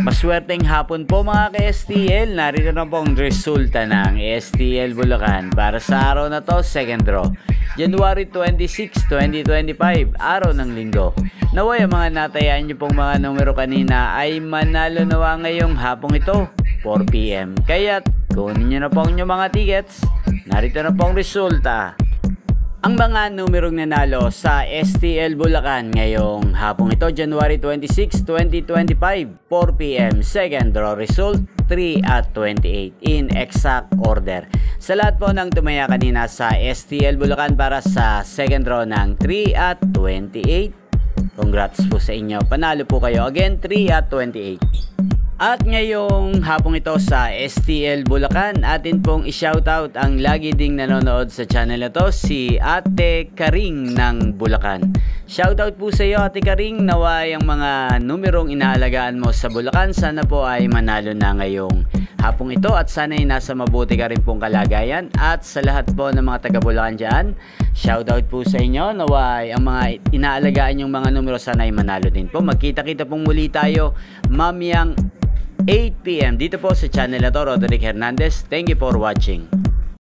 Maswerteng hapon po mga ka-STL. Narito na po ang resulta ng STL Bulacan para sa araw na to, second draw, January 26, 2025, araw ng linggo. Naway ang mga natayaan nyo pong mga numero kanina ay manalo nawa ngayong hapong ito, 4 PM. Kaya't kunin nyo na po ang inyong mga tickets. Narito na po ang resulta. Ang mga numerong nanalo sa STL Bulacan ngayong hapong ito, January 26, 2025, 4 PM. Second draw result, 3 at 28 in exact order. Sa lahat po ng tumaya kanina sa STL Bulacan para sa second draw ng 3 at 28, congrats po sa inyo. Panalo po kayo. Again, 3 at 28. At ngayong hapong ito sa STL Bulacan, atin pong i-shoutout ang lagi ding nanonood sa channel na to, si Ate Karing ng Bulacan. Shoutout po sa iyo Ate Karing, naway ang mga numerong inaalagaan mo sa Bulacan sana po ay manalo na ngayong hapong ito at sana ay nasa mabuti ka rin pong kalagayan. At sa lahat po ng mga taga Bulacan dyan, shoutout po sa inyo, naway ang mga inaalagaan yung mga numero sana ay manalo din po. Magkita-kita pong muli tayo mamayang 8 PM dito po sa channel na to, Roderick Hernandez. Thank you for watching.